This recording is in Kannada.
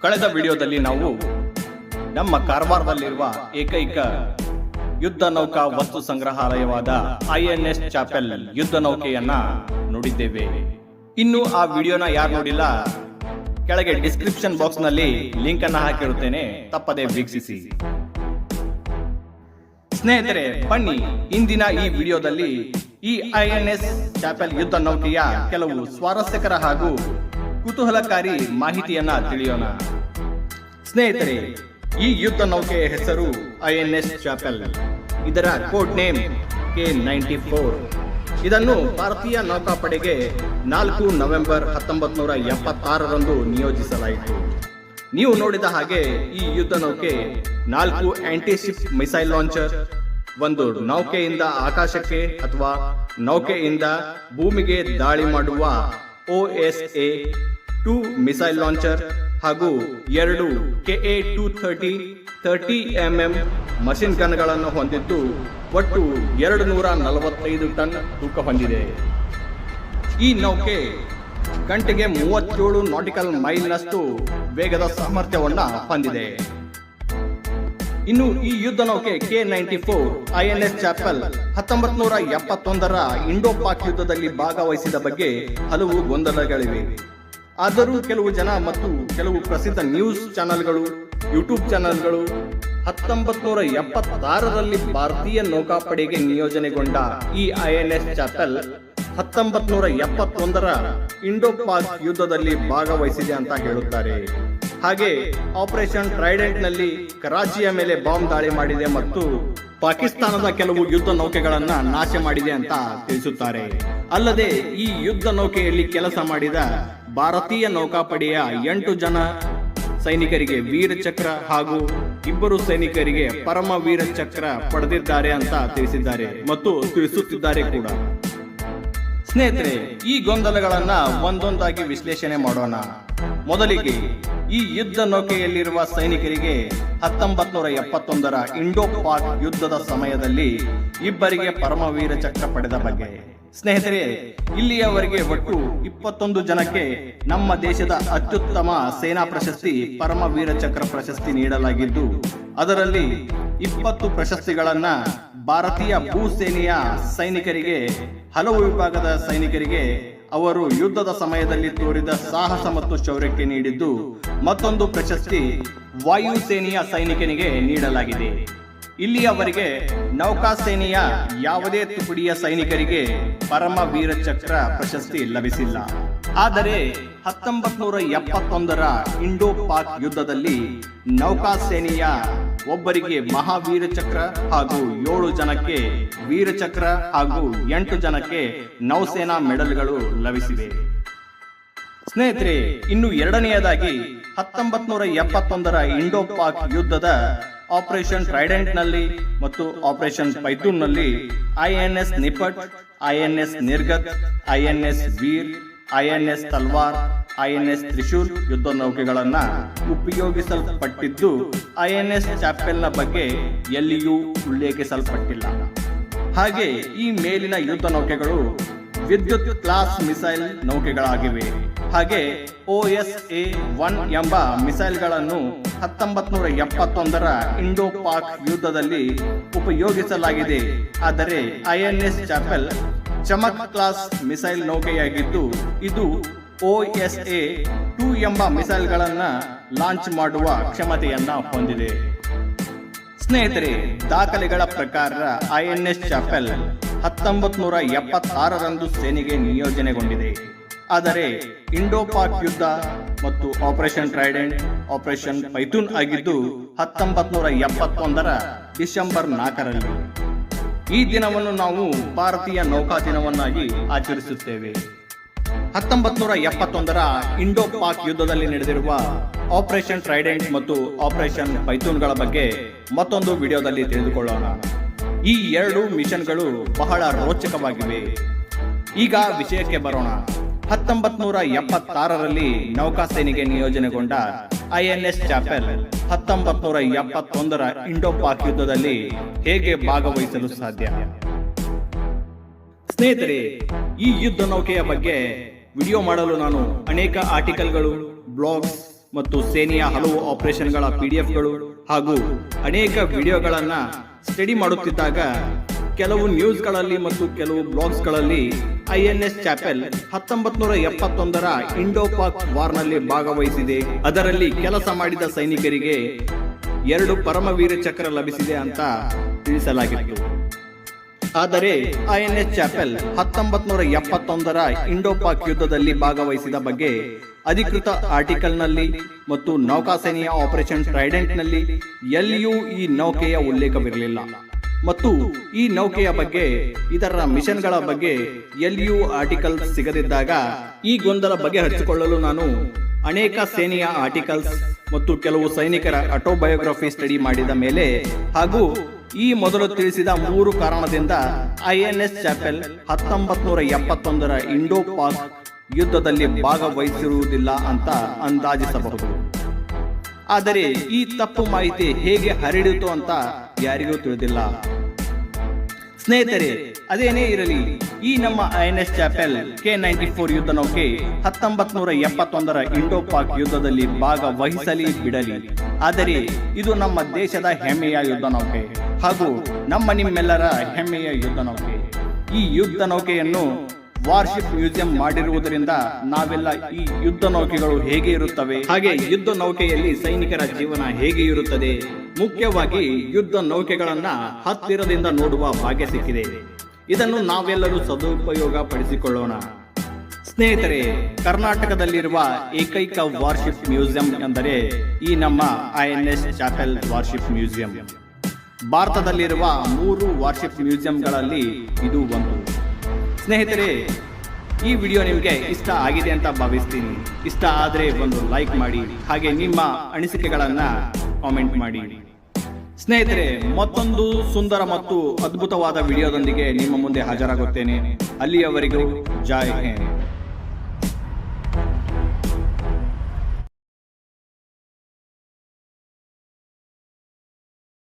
ಕಳೆದ ವಿಡಿಯೋದಲ್ಲಿ ನಾವು ನಮ್ಮ ಕಾರವಾರದಲ್ಲಿರುವ ಏಕೈಕ ಯುದ್ಧ ನೌಕಾ ವಸ್ತು ಸಂಗ್ರಹಾಲಯವಾದ INS ಚಾಪೆಲ್ ಯುದ್ಧ ನೌಕೆಯನ್ನ ನೋಡಿದ್ದೇವೆ. ಇನ್ನು ಆ ವಿಡಿಯೋನ ಯಾರು ನೋಡಿಲ್ಲ, ಕೆಳಗೆ ಡಿಸ್ಕ್ರಿಪ್ಷನ್ ಬಾಕ್ಸ್ ನಲ್ಲಿ ಲಿಂಕ್ ಅನ್ನ ಹಾಕಿರುತ್ತೇನೆ, ತಪ್ಪದೆ ವೀಕ್ಷಿಸಿ. ಸ್ನೇಹಿತರೆ, ಬನ್ನಿ ಇಂದಿನ ಈ ವಿಡಿಯೋದಲ್ಲಿ ಈ INS ಚಾಪೆಲ್ ಯುದ್ಧ ನೌಕೆಯ ಕೆಲವು ಸ್ವಾರಸ್ಯಕರ ಹಾಗೂ ಕುತೂಹಲಕಾರಿ ಮಾಹಿತಿಯನ್ನ ತಿಳಿಯೋಣ. ಸ್ನೇಹಿತರೆ, ಈ ಯುದ್ಧ ನೌಕೆಯ ಹೆಸರು INS ಚಾಪೆಲ್. ಇದರ ಕೋಡ್ ನೇಮ್ K94. ಇದನ್ನು ಭಾರತೀಯ ನೌಕಾಪಡೆಗೆ 4 ನವೆಂಬರ್ 1976ರಂದು ನಿಯೋಜಿಸಲಾಯಿತು. ನೀವು ನೋಡಿದ ಹಾಗೆ ಈ ಯುದ್ಧ ನೌಕೆ 4 ಆಂಟಿಶಿಪ್ ಮಿಸೈಲ್ ಲಾಂಚರ್, ಒಂದು ನೌಕೆಯಿಂದ ಆಕಾಶಕ್ಕೆ ಅಥವಾ ನೌಕೆಯಿಂದ ಭೂಮಿಗೆ ದಾಳಿ ಮಾಡುವ OSA-2 ಮಿಸೈಲ್ ಲಾಂಚರ್ ಹಾಗೂ 2 KA-230 30mm ಮಷಿನ್ ಗನ್ಗಳನ್ನು ಹೊಂದಿದ್ದು ಒಟ್ಟು 245 ಟನ್ ತೂಕ ಹೊಂದಿದೆ. ಈ ನೌಕೆ ಗಂಟೆಗೆ 37 ನಾಟಿಕಲ್ ಮೈಲ್ನಷ್ಟು ವೇಗದ ಸಾಮರ್ಥ್ಯವನ್ನ ಹೊಂದಿದೆ. ಇನ್ನು ಈ ಯುದ್ಧ ನೌಕೆ K94 INS ಚಾಪೆಲ್ 1971ರ ಇಂಡೋ ಪಾಕ್ ಯುದ್ಧದಲ್ಲಿ ಭಾಗವಹಿಸಿದ ಬಗ್ಗೆ ಹಲವು ಗೊಂದಲಗಳಿವೆ. ಆದರೂ ಕೆಲವು ಜನ ಮತ್ತು ಕೆಲವು ಪ್ರಸಿದ್ಧ ನ್ಯೂಸ್ ಚಾನೆಲ್ಗಳು, ಯೂಟ್ಯೂಬ್ ಚಾನೆಲ್ಗಳು 1976ರಲ್ಲಿ ಭಾರತೀಯ ನೌಕಾಪಡೆಗೆ ನಿಯೋಜನೆಗೊಂಡ ಈ INS ಚಾಪೆಲ್ 1971ರ ಇಂಡೋ ಪಾಕ್ ಯುದ್ಧದಲ್ಲಿ ಭಾಗವಹಿಸಿದೆ ಅಂತ ಹೇಳುತ್ತಾರೆ. ಹಾಗೆ ಆಪರೇಷನ್ ಟ್ರೈಡೆಂಟ್ ನಲ್ಲಿ ಕರಾಚಿಯ ಮೇಲೆ ಬಾಂಬ್ ದಾಳಿ ಮಾಡಿದೆ ಮತ್ತು ಪಾಕಿಸ್ತಾನದ ಕೆಲವು ಯುದ್ಧ ನೌಕೆಗಳನ್ನ ನಾಶ ಮಾಡಿದೆ ಅಂತ ತಿಳಿಸುತ್ತಾರೆ. ಅಲ್ಲದೆ ಈ ಯುದ್ಧ ನೌಕೆಯಲ್ಲಿ ಕೆಲಸ ಮಾಡಿದ ಭಾರತೀಯ ನೌಕಾಪಡೆಯ 8 ಜನ ಸೈನಿಕರಿಗೆ ವೀರ ಚಕ್ರ ಹಾಗೂ 2 ಸೈನಿಕರಿಗೆ ಪರಮ ವೀರ ಚಕ್ರ ಪಡೆದಿದ್ದಾರೆ ಅಂತ ತಿಳಿಸಿದ್ದಾರೆ ಮತ್ತು ತಿಳಿಸುತ್ತಿದ್ದಾರೆ ಕೂಡ. ಸ್ನೇಹಿತರೆ, ಈ ಗೊಂದಲಗಳನ್ನ ಒಂದೊಂದಾಗಿ ವಿಶ್ಲೇಷಣೆ ಮಾಡೋಣ. ಮೊದಲಿಗೆ ಈ ಯುದ್ಧ ನೌಕೆಯಲ್ಲಿರುವ ಸೈನಿಕರಿಗೆ 1971ರ ಇಂಡೋ ಪಾಕ್ ಯುದ್ಧದ ಸಮಯದಲ್ಲಿ 2 ಪರಮವೀರ ಚಕ್ರ ಪಡೆದ ಬಗ್ಗೆ. ಸ್ನೇಹಿತರೆ, ಇಲ್ಲಿಯವರೆಗೆ ಒಟ್ಟು 21 ಜನಕ್ಕೆ ನಮ್ಮ ದೇಶದ ಅತ್ಯುತ್ತಮ ಸೇನಾ ಪ್ರಶಸ್ತಿ ಪರಮವೀರ ಚಕ್ರ ಪ್ರಶಸ್ತಿ ನೀಡಲಾಗಿದ್ದು, ಅದರಲ್ಲಿ 20 ಪ್ರಶಸ್ತಿಗಳನ್ನ ಭಾರತೀಯ ಭೂಸೇನೆಯ ಸೈನಿಕರಿಗೆ, ಹಲವು ವಿಭಾಗದ ಸೈನಿಕರಿಗೆ ಅವರು ಯುದ್ಧದ ಸಮಯದಲ್ಲಿ ತೋರಿದ ಸಾಹಸ ಮತ್ತು ಶೌರ್ಯಕ್ಕೆ ನೀಡಿದ್ದು, ಮತ್ತೊಂದು ಪ್ರಶಸ್ತಿ ವಾಯುಸೇನೆಯ ಸೈನಿಕನಿಗೆ ನೀಡಲಾಗಿದೆ. ಇಲ್ಲಿಯವರೆಗೆ ನೌಕಾಸೇನೆಯ ಯಾವುದೇ ತುಕಡಿಯ ಸೈನಿಕರಿಗೆ ಪರಮ ವೀರ ಚಕ್ರ ಪ್ರಶಸ್ತಿ ಲಭಿಸಿಲ್ಲ. ಆದರೆ 1971ರ ಇಂಡೋ ಪಾಕ್ ಯುದ್ಧದಲ್ಲಿ ನೌಕಾಸೇನೆಯ ಒಬ್ಬರಿಗೆ ಮಹಾವೀರ ಚಕ್ರ ಹಾಗೂ 7 ಜನಕ್ಕೆ ವೀರಚಕ್ರ ಹಾಗೂ 8 ಜನಕ್ಕೆ ನೌಸೇನಾ ಮೆಡಲ್ಗಳು ಲಭಿಸಿವೆ. ಸ್ನೇಹಿತರೆ, ಇನ್ನು ಎರಡನೆಯದಾಗಿ 1971ರ ಇಂಡೋ ಪಾಕ್ ಯುದ್ಧದ ಆಪರೇಷನ್ ಟ್ರೈಡೆಂಟ್ ನಲ್ಲಿ ಮತ್ತು ಆಪರೇಷನ್ ಪೈಥೂನ್ ನಲ್ಲಿ INS ನಿಪಟ್, INS ನಿರ್ಗತ್, INS ವೀರ್, INS ತಲ್ವಾರ್, INS ತ್ರಿಶೂಲ್ ಯುದ್ಧ ನೌಕೆಗಳನ್ನ ಉಪಯೋಗಿಸಲ್ಪಟ್ಟಿದ್ದು, INS ಚಾಪೆಲ್ನ ಬಗ್ಗೆ ಎಲ್ಲಿಯೂ ಉಲ್ಲೇಖಿಸಲ್ಪಟ್ಟಿಲ್ಲ. ಹಾಗೆ ಈ ಮೇಲಿನ ಯುದ್ಧ ನೌಕೆಗಳು ವಿದ್ಯುತ್ ಕ್ಲಾಸ್ ಮಿಸೈಲ್ ನೌಕೆಗಳಾಗಿವೆ. ಹಾಗೆ OSA-1 ಎಂಬ ಮಿಸೈಲ್ಗಳನ್ನು 1971ರ ಇಂಡೋ ಪಾಕ್ ಯುದ್ಧದಲ್ಲಿ ಉಪಯೋಗಿಸಲಾಗಿದೆ. ಆದರೆ INS ಚಾಪೆಲ್ ಚಮಕ್ ಕ್ಲಾಸ್ ಮಿಸೈಲ್ ನೌಕೆಯಾಗಿದ್ದು, ಇದು OSA-2 ಎಂಬ ಮಿಸೈಲ್ಗಳನ್ನ ಲಾಂಚ್ ಮಾಡುವ ಕ್ಷಮತೆಯನ್ನ ಹೊಂದಿದೆ. ಸ್ನೇಹಿತರೆ, ದಾಖಲೆಗಳ ಪ್ರಕಾರ INS ಚಾಪೆಲ್ 1976ರಂದು ಸೇನೆಗೆ ನಿಯೋಜನೆಗೊಂಡಿದೆ. ಆದರೆ ಇಂಡೋ ಪಾಕ್ ಯುದ್ಧ ಮತ್ತು ಆಪರೇಷನ್ ಟ್ರೈಡೆಂಟ್, ಆಪರೇಷನ್ ಪೈಥೂನ್ ಆಗಿದ್ದು 1971ರ ಡಿಸೆಂಬರ್ 4ರಲ್ಲಿ. ಈ ದಿನವನ್ನು ನಾವು ಭಾರತೀಯ ನೌಕಾ ದಿನವನ್ನಾಗಿ ಆಚರಿಸುತ್ತೇವೆ. 1971ರ ಇಂಡೋ ಪಾಕ್ ಯುದ್ಧದಲ್ಲಿ ನಡೆದಿರುವ ಆಪರೇಷನ್ ಟ್ರೈಡೆಂಟ್ ಮತ್ತು ಆಪರೇಷನ್ ಪೈಥೂನ್ಗಳ ಬಗ್ಗೆ ಮತ್ತೊಂದು ವಿಡಿಯೋದಲ್ಲಿ ತಿಳಿದುಕೊಳ್ಳೋಣ. ಈ 2 ಮಿಷನ್ಗಳು ಬಹಳ ರೋಚಕವಾಗಿವೆ. ಈಗ ವಿಷಯಕ್ಕೆ ಬರೋಣ. 1976ರಲ್ಲಿ ನೌಕಾಸೇನೆಗೆ ನಿಯೋಜನೆಗೊಂಡ INS ಚಾಪೆಲ್ 1971ರ ಇಂಡೋ ಪಾಕ್ ಯುದ್ಧದಲ್ಲಿ ಹೇಗೆ ಭಾಗವಹಿಸಲು ಸಾಧ್ಯ? ಸ್ನೇಹಿತರೆ, ಈ ಯುದ್ಧ ನೌಕೆಯ ಬಗ್ಗೆ ವಿಡಿಯೋ ಮಾಡಲು ನಾನು ಅನೇಕ ಆರ್ಟಿಕಲ್ಗಳು, ಬ್ಲಾಗ್ಸ್ ಮತ್ತು ಸೇನೆಯ ಹಲವು ಆಪರೇಷನ್ಗಳ PDFಗಳು ಹಾಗೂ ಅನೇಕ ವಿಡಿಯೋಗಳನ್ನು ಸ್ಟಡಿ ಮಾಡುತ್ತಿದ್ದಾಗ ಕೆಲವು ನ್ಯೂಸ್ಗಳಲ್ಲಿ ಮತ್ತು ಕೆಲವು ಬ್ಲಾಗ್ಸ್ಗಳಲ್ಲಿ INS ಚಾಪೆಲ್ 1971ರ ಇಂಡೋ-ಪಾಕ್ ವಾರ್ನಲ್ಲಿ ಭಾಗವಹಿಸಿದೆ, ಅದರಲ್ಲಿ ಕೆಲಸ ಮಾಡಿದ ಸೈನಿಕರಿಗೆ 2 ಪರಮವೀರ ಚಕ್ರ ಲಭಿಸಿದೆ ಅಂತ ತಿಳಿಸಲಾಗಿತ್ತು. ಆದರೆ INS ಚಾಪೆಲ್ 1971ರ ಇಂಡೋ-ಪಾಕ್ ಯುದ್ಧದಲ್ಲಿ ಭಾಗವಹಿಸಿದ ಬಗ್ಗೆ ಅಧಿಕೃತ ಆರ್ಟಿಕಲ್ನಲ್ಲಿ ಮತ್ತು ನೌಕಾಸೇನೆಯ ಆಪರೇಷನ್ ಟ್ರೈಡೆಂಟ್ನಲ್ಲಿ ಎಲ್ಲಿಯೂ ಈ ನೌಕೆಯ ಉಲ್ಲೇಖವಿರಲಿಲ್ಲ ಮತ್ತು ಈ ನೌಕೆಯ ಬಗ್ಗೆ ಇದರ ಮಿಷನ್ಗಳ ಬಗ್ಗೆ ಎಲ್ಲಿಯೂ ಆರ್ಟಿಕಲ್ ಸಿಗದಿದ್ದಾಗ ಈ ಗೊಂದಲ ಬಗೆಹರಿಸಿಕೊಳ್ಳಲು ನಾನು ಅನೇಕ ಸೇನೆಯ ಆರ್ಟಿಕಲ್ಸ್ ಮತ್ತು ಕೆಲವು ಸೈನಿಕರ ಆಟೋಬಯೋಗ್ರಫಿ ಸ್ಟಡಿ ಮಾಡಿದ ಮೇಲೆ ಹಾಗೂ ಈ ಮೊದಲು ತಿಳಿಸಿದ 3 ಕಾರಣದಿಂದ INS ಚಾಪೆಲ್ 1971ರ ಇಂಡೋ-ಪಾಕ್ ಯುದ್ಧದಲ್ಲಿ ಭಾಗವಹಿಸಿರುವುದಿಲ್ಲ ಅಂತ ಅಂದಾಜಿಸಬಹುದು. ಆದರೆ ಈ ತಪ್ಪು ಮಾಹಿತಿ ಹೇಗೆ ಹರಡಿತು ಅಂತ ಯಾರಿಗೂ ತಿಳಿದಿಲ್ಲ. ಸ್ನೇಹಿತರೆ, ಅದೇನೇ ಇರಲಿ, ಈ ನಮ್ಮ INS ಚಾಪೆಲ್ K94 ಯುದ್ಧ ನೌಕೆ 1971ರ ಇಂಡೋ-ಪಾಕ್ ಯುದ್ಧದಲ್ಲಿ ಭಾಗವಹಿಸಲಿ ಬಿಡಲಿ, ಆದರೆ ಇದು ನಮ್ಮ ದೇಶದ ಹೆಮ್ಮೆಯ ಯುದ್ಧ ನೌಕೆ ಹಾಗೂ ನಿಮ್ಮೆಲ್ಲರ ಹೆಮ್ಮೆಯ ಯುದ್ಧ ನೌಕೆ. ಈ ಯುದ್ಧ ನೌಕೆಯನ್ನು ವಾರ್ಶಿಪ್ ಮ್ಯೂಸಿಯಂ ಮಾಡಿರುವುದರಿಂದ ನಾವೆಲ್ಲ ಈ ಯುದ್ಧ ನೌಕೆಗಳು ಹೇಗೆ ಇರುತ್ತವೆ, ಹಾಗೆ ಯುದ್ಧ ನೌಕೆಯಲ್ಲಿ ಸೈನಿಕರ ಜೀವನ ಹೇಗೆ ಇರುತ್ತದೆ, ಮುಖ್ಯವಾಗಿ ಯುದ್ಧ ನೌಕೆಗಳನ್ನ ಹತ್ತಿರದಿಂದ ನೋಡುವ ಭಾಗ್ಯ ಸಿಕ್ಕಿದೆ. ಇದನ್ನು ನಾವೆಲ್ಲರೂ ಸದುಪಯೋಗ ಪಡಿಸಿಕೊಳ್ಳೋಣ. ಸ್ನೇಹಿತರೆ, ಕರ್ನಾಟಕದಲ್ಲಿರುವ ಏಕೈಕ ವಾರ್ಶಿಪ್ ಮ್ಯೂಸಿಯಂ ಎಂದರೆ ಈ ನಮ್ಮ INS ಚಾಪೆಲ್ ವಾರ್ಶಿಪ್ ಮ್ಯೂಸಿಯಂ. ಭಾರತದಲ್ಲಿರುವ 3 ವಾರ್ಶಿಪ್ ಮ್ಯೂಸಿಯಂಗಳಲ್ಲಿ ಇದು ಒಂದು. ಸ್ನೇಹಿತರೆ, ಈ ವಿಡಿಯೋ ನಿಮಗೆ ಇಷ್ಟ ಆಗಿದೆ ಅಂತ ಭಾವಿಸ್ತೀನಿ. ಇಷ್ಟ ಆದರೆ ಒಂದು ಲೈಕ್ ಮಾಡಿ, ಹಾಗೆ ನಿಮ್ಮ ಅನಿಸಿಕೆಗಳನ್ನು ಕಾಮೆಂಟ್ ಮಾಡಿ. ಸ್ನೇಹಿತರೆ, ಮತ್ತೊಂದು ಸುಂದರ ಮತ್ತು ಅದ್ಭುತವಾದ ವಿಡಿಯೋದೊಂದಿಗೆ ನಿಮ್ಮ ಮುಂದೆ ಹಾಜರಾಗುತ್ತೇನೆ. ಅಲ್ಲಿಯವರೆಗೂ ಜೈ ಹಿಂದ್.